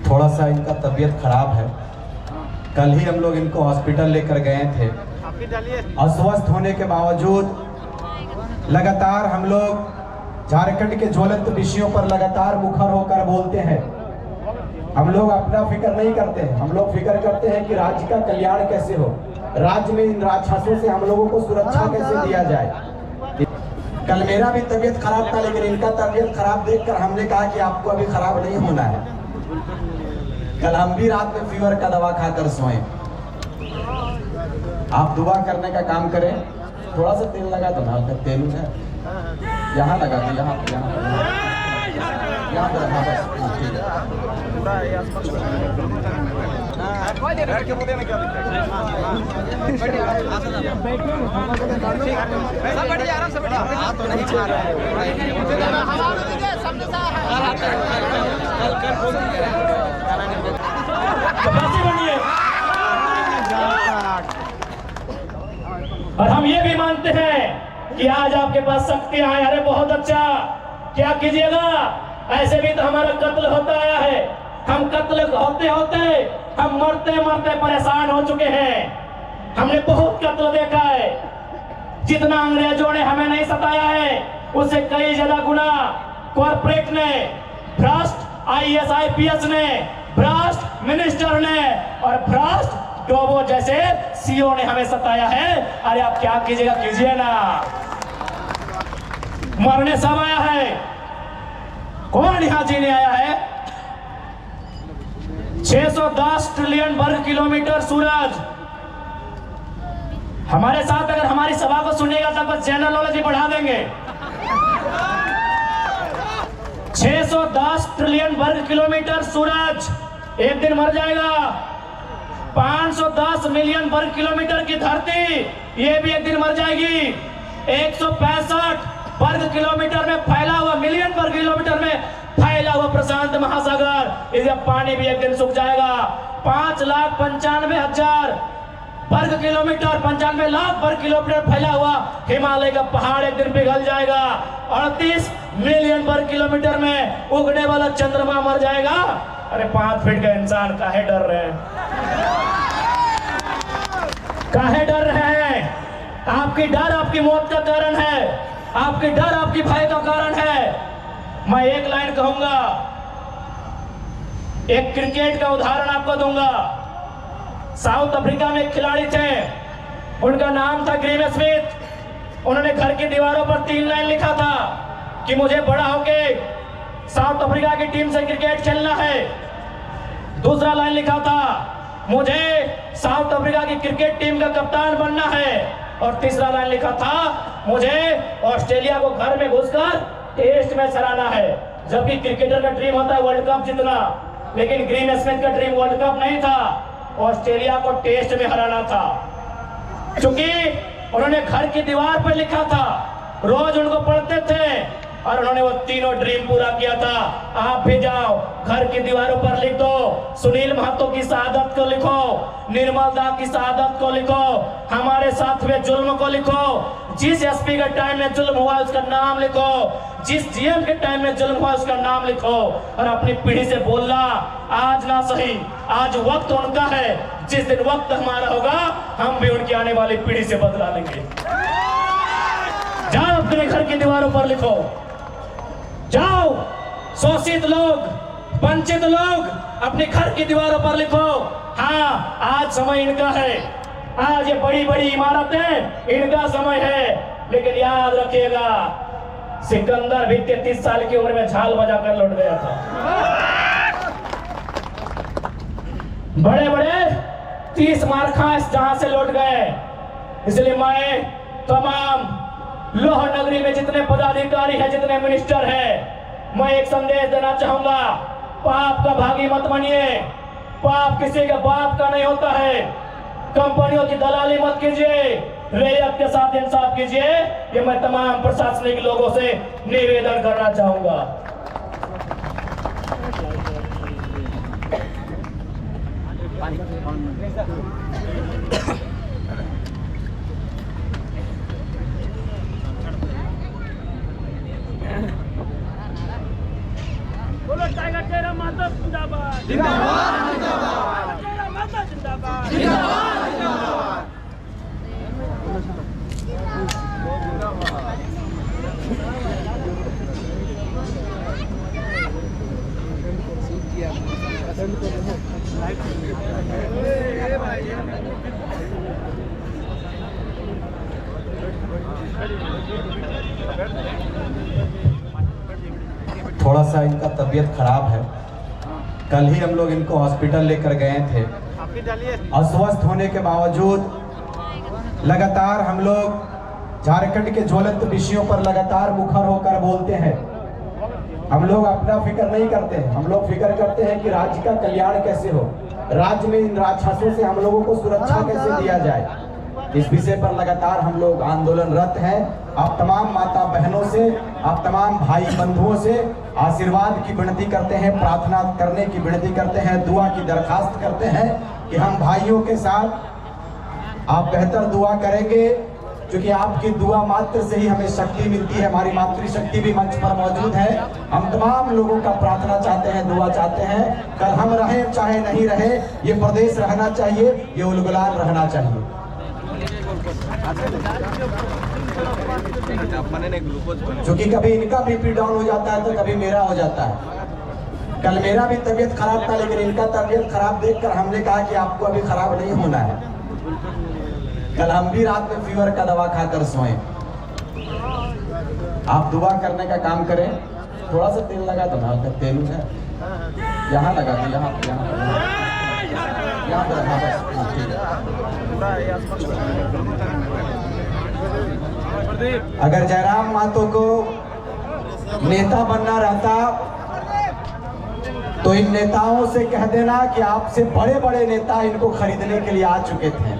थोड़ा सा इनका तबीयत खराब है। कल ही हम लोग इनको हॉस्पिटल लेकर गए थे। अस्वस्थ होने के बावजूद लगातार हम लोग झारखंड के ज्वलंत विषयों पर लगातार मुखर होकर बोलते हैं। हम लोग अपना फिक्र नहीं करते हैं, हम लोग फिक्र करते हैं कि राज्य का कल्याण कैसे हो, राज्य में इन राक्षसों से हम लोगों को सुरक्षा कैसे दिया जाए। कल मेरा भी तबीयत खराब था, लेकिन इनका तबीयत खराब देखकर हमने कहा कि आपको अभी खराब नहीं होना है। कल हम भी रात में फीवर का दवा खाकर सोए। आप दुआ करने का काम करें। थोड़ा सा तेल लगा दो ना, तेल है यहाँ लगा दो, यहाँ पर हाँ और हम ये भी मानते हैं कि आज आपके पास शक्तियां हैं। अरे बहुत अच्छा, क्या कीजिएगा, ऐसे भी तो हमारा कत्ल होता आया है। हम कत्ल होते होते हम मरते मरते परेशान हो चुके हैं। हमने बहुत कत्ल देखा है। जितना अंग्रेजों ने हमें नहीं सताया है, उससे कई ज्यादा गुना कॉर्पोरेट ने, भ्रष्ट IAS IPS ने, भ्रष्ट मिनिस्टर ने और भ्रष्ट डोबो जैसे CEO ने हमें सताया है। अरे आप क्या कीजिएगा, कीजिए ना। मरने सब आया है, कौन यहां जीने आया है? 610 ट्रिलियन वर्ग किलोमीटर सूरज। हमारे साथ अगर हमारी सभा को सुनेगा तब बस जनरल नॉलेज ही बढ़ा देंगे। 610 ट्रिलियन वर्ग किलोमीटर सूरज एक दिन मर जाएगा। 510 मिलियन वर्ग किलोमीटर की धरती, ये भी एक दिन मर जाएगी। 165 वर्ग किलोमीटर में फैला हुआ, मिलियन वर्ग किलोमीटर में फैला हुआ प्रशांत महासागर, इसका पानी भी एक दिन सूख जाएगा। 5,95,000 वर्ग किलोमीटर, 95 लाख वर्ग किलोमीटर फैला हुआ हिमालय का पहाड़ एक दिन पिघल जाएगा। 38 मिलियन वर्ग किलोमीटर में उगने वाला चंद्रमा मर जाएगा। अरे 5 फीट का इंसान काहे डर रहे हैं, काहे डर रहे हैं? आपकी डर आपकी मौत का कारण है, आपकी डर आपकी भय का कारण है। मैं एक लाइन कहूंगा, एक क्रिकेट का उदाहरण आपको दूंगा। साउथ अफ्रीका में एक खिलाड़ी थे, उनका नाम था ग्रीम स्मिथ। उन्होंने घर की दीवारों पर 3 लाइन लिखा था कि मुझे बड़ा होके साउथ अफ्रीका की टीम से क्रिकेट खेलना है। दूसरा लाइन लिखा था, मुझे साउथ अफ्रीका की क्रिकेट टीम का कप्तान बनना है। और तीसरा लाइन लिखा था, मुझे ऑस्ट्रेलिया को घर में घुसकर टेस्ट मैच हराना है। जबकि क्रिकेटर का ड्रीम होता है वर्ल्ड कप जीतना, लेकिन ग्रीन स्मिथ का ड्रीम वर्ल्ड कप नहीं था, ऑस्ट्रेलिया को टेस्ट में हराना था। क्योंकि उन्होंने घर की दीवार पर लिखा था, रोज उनको पढ़ते थे और उन्होंने वो तीनों ड्रीम पूरा किया था। आप भी जाओ, घर की दीवारों पर लिख दो, सुनील महतो की शहादत को लिखो, निर्मल दा की शहादत को लिखो, हमारे साथ हुए जुल्म को लिखो, जिस SP के टाइम में जुल्म हुआ उसका नाम लिखो, जिस GM के टाइम में जुल्म हुआ उसका नाम लिखो। और अपनी पीढ़ी से बोलना, आज ना सही, आज वक्त उनका है, जिस दिन वक्त हमारा होगा हम भी उनकी आने वाली पीढ़ी से बदला लेंगे। जाओ अपने घर की दीवारों पर लिखो, जाओ शोषित लोग, वंचित लोग अपने घर की दीवारों पर लिखो। हाँ, आज समय इनका है, आज ये बड़ी बड़ी इमारतें इनका समय है। लेकिन याद रखिएगा, सिकंदर भी 33 साल की उम्र में झाल बजाकर लौट गया था। बड़े बड़े 30 मार्खा जहां से लौट गए। इसलिए मैं तमाम लोह नगरी में जितने पदाधिकारी हैं, जितने मिनिस्टर हैं, मैं एक संदेश देना चाहूंगा, पाप का भागी मत बनिए। पाप किसी के बाप का नहीं होता है। कंपनियों की दलाली मत कीजिए, रैयत के साथ इंसाफ कीजिए। ये मैं तमाम प्रशासनिक लोगों से निवेदन करना चाहूंगा। पानी बोलो टाइगर तेरा माता जिंदाबाद जिंदाबाद जिंदाबाद तेरा माता जिंदाबाद जिंदाबाद जिंदाबाद थोड़ा सा इनका तबीयत खराब है। कल ही हम लोग इनको हॉस्पिटल लेकर गए थे। अस्वस्थ होने के बावजूद लगातार हम लोग झारखंड के ज्वलंत विषयों पर लगातार मुखर होकर बोलते हैं। हम लोग अपना फिक्र नहीं करते हैं, हम लोग फिक्र करते हैं कि राज्य का कल्याण कैसे हो, राज्य में इन राक्षसों से हम लोगों को सुरक्षा कैसे दिया जाए। इस विषय पर लगातार हम लोग आंदोलनरत हैं। आप तमाम माता बहनों से, आप तमाम भाई बंधुओं से आशीर्वाद की विनती करते हैं, प्रार्थना करने की विनती करते हैं, दुआ की दरखास्त करते हैं कि हम भाइयों के साथ आप बेहतर दुआ करेंगे, क्योंकि आपकी दुआ मात्र से ही हमें शक्ति मिलती है। हमारी मातृशक्ति भी मंच पर मौजूद है। हम तमाम लोगों का प्रार्थना चाहते हैं, दुआ चाहते हैं। कल हम रहे चाहे नहीं रहे, ये प्रदेश रहना चाहिए, ये उलगुलान रहना चाहिए। क्योंकि कभी इनका बीपी डाउन हो जाता है तो कभी मेरा हो जाता है। कल मेरा भी तबीयत खराब था, लेकिन इनका तबीयत खराब देखकर हमने कहा कि आपको अभी खराब नहीं होना है। कल हम भी रात में फीवर का दवा खाकर सोए। आप दुआ करने का काम करें। थोड़ा सा तेल लगा दो ना, तेल है यहाँ लगा दो, यहाँ यहाँ पर। हाँ बस ठीक है। अगर जयराम महतो को नेता बनना रहता तो इन नेताओं से कह देना कि आपसे बड़े बड़े नेता इनको खरीदने के लिए आ चुके थे।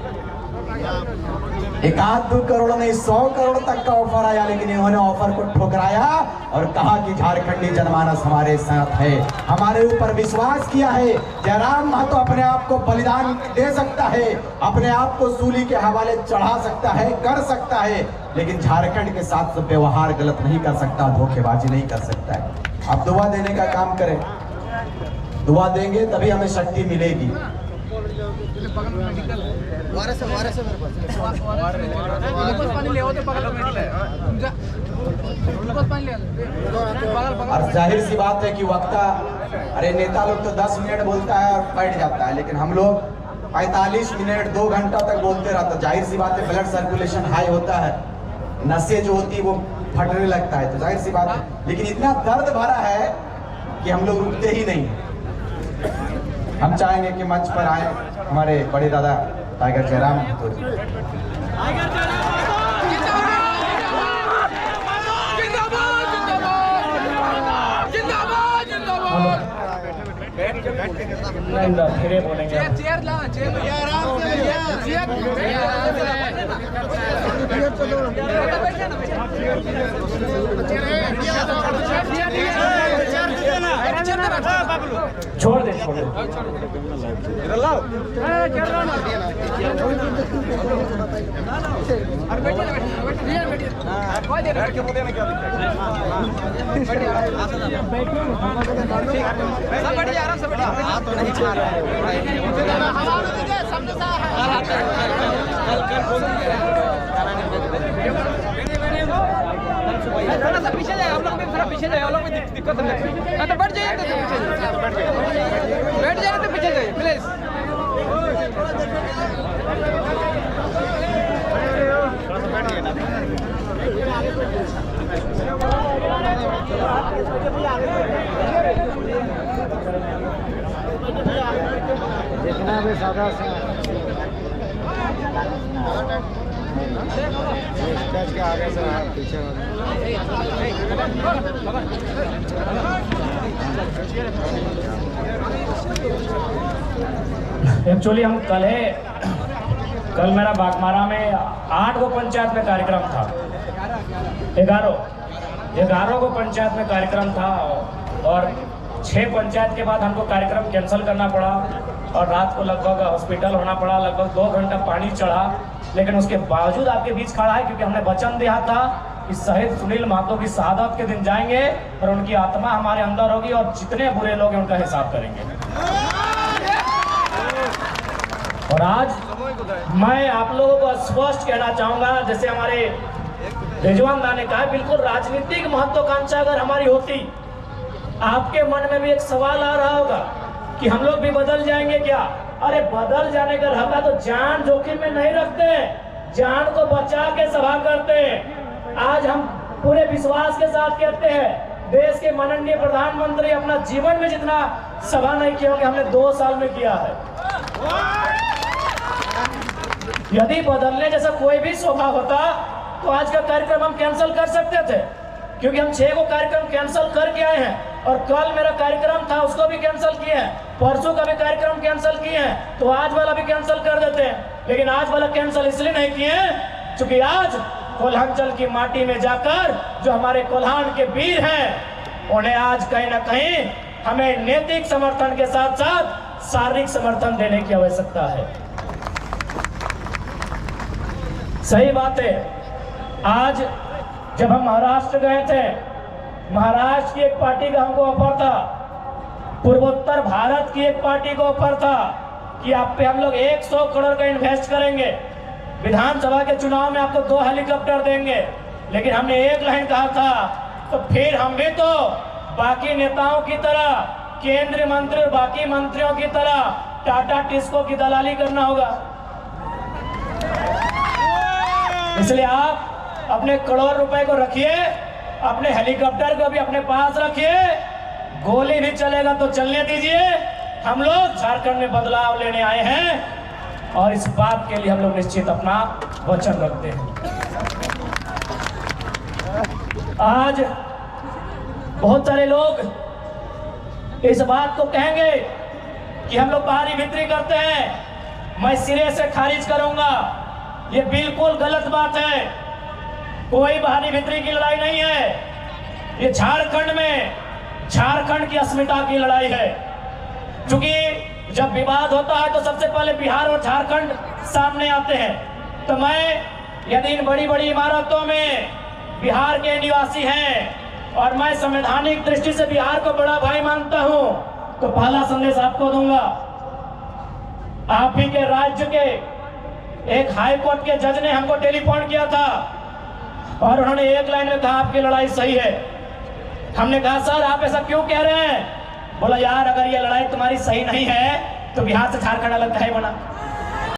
1-2 करोड़ नहीं 100 करोड़ तक का ऑफर आया, लेकिन इन्होंने ऑफर को ठुकराया और कहा कि झारखंडी जनमानस हमारे साथ है, हमारे ऊपर विश्वास किया है। जयराम महतो अपने आप को बलिदान दे सकता है, अपने आप को सूली के हवाले चढ़ा सकता है, कर सकता है, लेकिन झारखंड के साथ व्यवहार गलत नहीं कर सकता, धोखेबाजी नहीं कर सकता है। आप दुआ देने का काम करें, दुआ देंगे तभी हमें शक्ति मिलेगी। और जाहिर सी बात है कि वक्ता, अरे नेता लोग तो 10 मिनट बोलता है और बैठ जाता है, लेकिन हम लोग 45 मिनट 2 घंटा तक बोलते रहता। जाहिर सी बात है, ब्लड सर्कुलेशन हाई होता है, नसें जो होती है वो फटने लगता है, तो जाहिर सी बात है। लेकिन इतना दर्द भरा है कि हम लोग रुकते ही नहीं। हम चाहेंगे कि मंच पर आए हमारे बड़े दादा टाइगर जयराम महतो जी। फिर बोलेंगे छोड़ दे थोड़ा सा पीछे जाए, हम लोग भी थोड़ा पीछे जाए, हम लोग भी दिक्कत नहीं। तो बैठ जाइए, बैठ जाइए तो पीछे जाइए प्लीज। जितना भी सादा से के आगे से पीछे एक्चुअली हम कल मेरा बागमारा में 8 गो पंचायत में कार्यक्रम था। 11 गो पंचायत में कार्यक्रम था और 6 पंचायत के बाद हमको कार्यक्रम कैंसिल करना पड़ा। और रात को लगभग हॉस्पिटल होना पड़ा, लगभग 2 घंटा पानी चढ़ा, लेकिन उसके बावजूद आपके बीच खड़ा है क्योंकि हमने वचन दिया था कि शहीद सुनील महतो की शहादत के दिन जाएंगे और उनकी आत्मा हमारे अंदर होगी और जितने बुरे लोग हैं उनका हिसाब करेंगे। और आज मैं आप लोगों को स्पष्ट कहना चाहूंगा, जैसे हमारे रिजवान दा ने कहा, बिल्कुल राजनीतिक महत्वाकांक्षा अगर हमारी होती, आपके मन में भी एक सवाल आ रहा होगा कि हम लोग भी बदल जाएंगे क्या? अरे बदल जाने का रहता तो जान जोखिम में नहीं रखते, जान को बचा के सभा करते। आज हम पूरे विश्वास के साथ कहते हैं, देश के माननीय प्रधानमंत्री अपना जीवन में जितना सभा नहीं किया होगा हमने 2 साल में किया है। यदि बदलने जैसा कोई भी स्वभाव होता तो आज का कार्यक्रम हम कैंसिल कर सकते थे, क्योंकि हम 6 को कार्यक्रम कैंसिल करके आए हैं और कल मेरा कार्यक्रम था उसको भी कैंसिल किए हैं, परसों का भी कार्यक्रम कैंसिल किए हैं, तो आज वाला भी कैंसिल कर देते हैं। लेकिन आज वाला कैंसिल इसलिए नहीं किए क्योंकि आज कोल्हांचल की माटी में जाकर जो हमारे कोल्हान के वीर हैं, उन्हें आज कहीं ना कहीं हमें नैतिक समर्थन के साथ साथ शारीरिक समर्थन देने की आवश्यकता है। सही बात है। आज जब हम महाराष्ट्र गए थे, महाराष्ट्र की एक पार्टी का हमको ऑफर था, पूर्वोत्तर भारत की एक पार्टी को ऑफर था कि आप पे हम लोग 100 करोड़ का इन्वेस्ट करेंगे, विधानसभा के चुनाव में आपको 2 हेलीकॉप्टर देंगे। लेकिन हमने एक लाइन कहा था, तो फिर हम भी तो बाकी नेताओं की तरह, केंद्रीय मंत्री और बाकी मंत्रियों की तरह टाटा टिस्को की दलाली करना होगा। इसलिए आप अपने करोड़ रुपए को रखिए, अपने हेलीकॉप्टर को भी अपने पास रखिए, गोली भी चलेगा तो चलने दीजिए। हम लोग झारखंड में बदलाव लेने आए हैं और इस बात के लिए हम लोग निश्चित अपना वचन रखते हैं। आज बहुत सारे लोग इस बात को कहेंगे कि हम लोग बाहरी भीतरी करते हैं, मैं सिरे से खारिज करूंगा। ये बिल्कुल गलत बात है। कोई बाहरी भीतरी की लड़ाई नहीं है, ये झारखंड में झारखंड की अस्मिता की लड़ाई है। क्योंकि जब विवाद होता है तो सबसे पहले बिहार और झारखंड सामने आते हैं। तो मैं यदि इन बड़ी बड़ी इमारतों में बिहार के निवासी हैं और मैं संवैधानिक दृष्टि से बिहार को बड़ा भाई मानता हूं, तो पहला संदेश आपको दूंगा। आप ही के राज्य के एक हाई कोर्ट के जज ने हमको टेलीफोन किया था और उन्होंने एक लाइन में कहा आपकी लड़ाई सही है। हमने कहा सर आप ऐसा क्यों कह रहे हैं? बोला यार अगर ये लड़ाई तुम्हारी सही नहीं है तो बिहार से झारखंड अलग काहे बना?